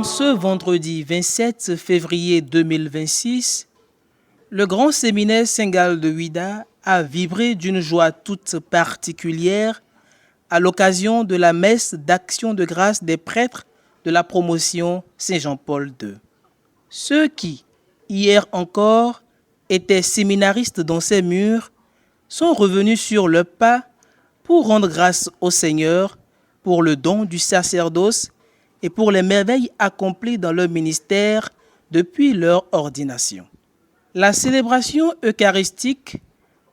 Ce vendredi 27 février 2026, le grand séminaire Saint-Gall de Ouidah a vibré d'une joie toute particulière à l'occasion de la messe d'action de grâce des prêtres de la promotion Saint-Jean-Paul II. Ceux qui, hier encore, étaient séminaristes dans ces murs, sont revenus sur le pas pour rendre grâce au Seigneur pour le don du sacerdoce et pour les merveilles accomplies dans leur ministère depuis leur ordination. La célébration eucharistique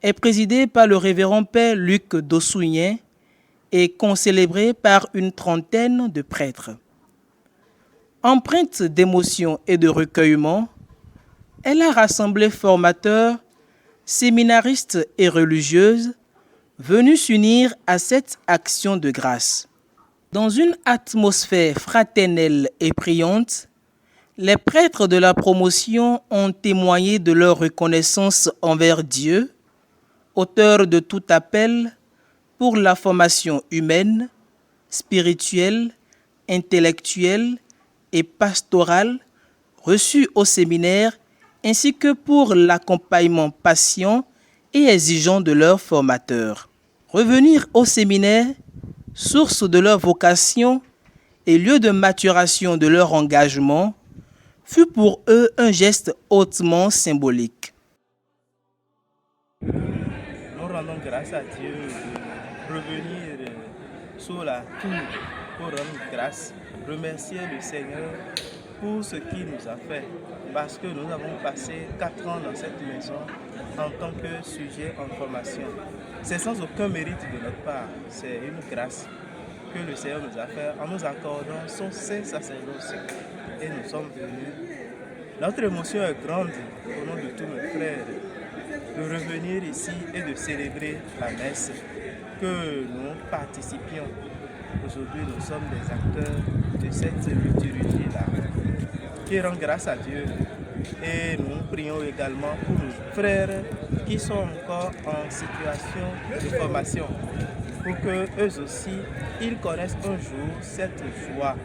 est présidée par le révérend Père Luc Dossouyen et concélébrée par une trentaine de prêtres. Empreinte d'émotion et de recueillement, elle a rassemblé formateurs, séminaristes et religieuses venus s'unir à cette action de grâce. Dans une atmosphère fraternelle et priante, les prêtres de la promotion ont témoigné de leur reconnaissance envers Dieu, auteur de tout appel pour la formation humaine, spirituelle, intellectuelle et pastorale reçue au séminaire, ainsi que pour l'accompagnement patient et exigeant de leurs formateurs. Revenir au séminaire, source de leur vocation et lieu de maturation de leur engagement, fut pour eux un geste hautement symbolique. Nous rendons grâce à Dieu de revenir sur la tour pour rendre grâce, remercier le Seigneur pour ce qu'il nous a fait, parce que nous avons passé 4 ans dans cette maison en tant que sujet en formation. C'est sans aucun mérite de notre part, c'est une grâce que le Seigneur nous a fait en nous accordant son saint sacerdoce. Et nous sommes venus. Notre émotion est grande au nom de tous mes frères de revenir ici et de célébrer la messe, que nous participions. Aujourd'hui, nous sommes des acteurs de cette liturgie-là qui rend grâce à Dieu. Et nous prions également pour nos frères qui sont encore en situation de formation, pour qu'eux aussi, ils connaissent un jour cette joie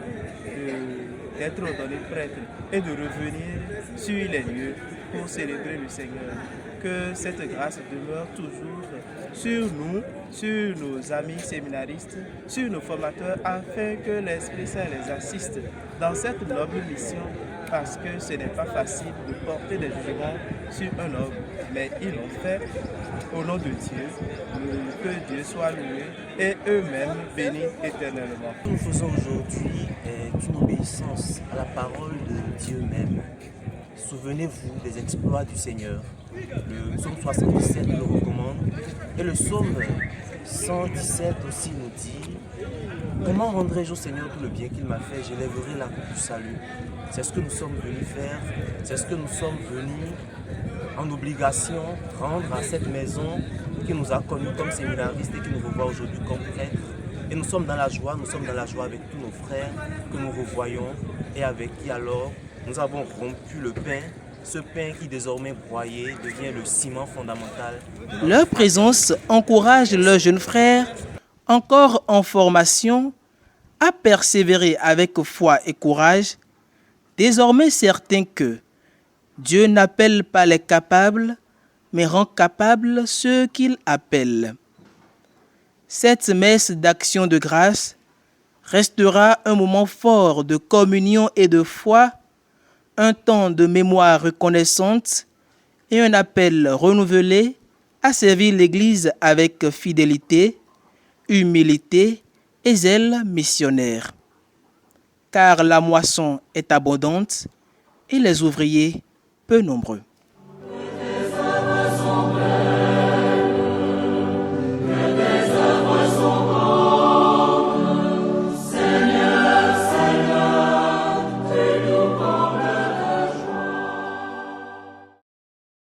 d'être ordonnés prêtres et de revenir sur les lieux pour célébrer le Seigneur. Que cette grâce demeure toujours sur nous, sur nos amis séminaristes, sur nos formateurs, afin que l'Esprit Saint les assiste dans cette noble mission, parce que ce n'est pas facile de porter des jugements sur un homme, mais ils l'ont fait au nom de Dieu. Que Dieu soit loué et eux-mêmes bénis éternellement. Ce que nous faisons aujourd'hui est une obéissance à la parole de Dieu même. Souvenez-vous des exploits du Seigneur. Le psaume 77 nous le recommande et le psaume 117 aussi nous dit: comment rendrai-je au Seigneur tout le bien qu'il m'a fait? J'élèverai la coupe du salut. C'est ce que nous sommes venus faire, c'est ce que nous sommes venus en obligation rendre à cette maison qui nous a connus comme séminaristes et qui nous revoit aujourd'hui comme prêtres. Et nous sommes dans la joie avec tous nos frères que nous revoyons et avec qui alors nous avons rompu le pain. Ce pain qui désormais broyé devient le ciment fondamental. Leur présence encourage leurs jeunes frères, encore en formation, à persévérer avec foi et courage, désormais certains que Dieu n'appelle pas les capables, mais rend capables ceux qu'il appelle. Cette messe d'action de grâce restera un moment fort de communion et de foi, un temps de mémoire reconnaissante et un appel renouvelé à servir l'Église avec fidélité, humilité et zèle missionnaire. Car la moisson est abondante et les ouvriers peu nombreux.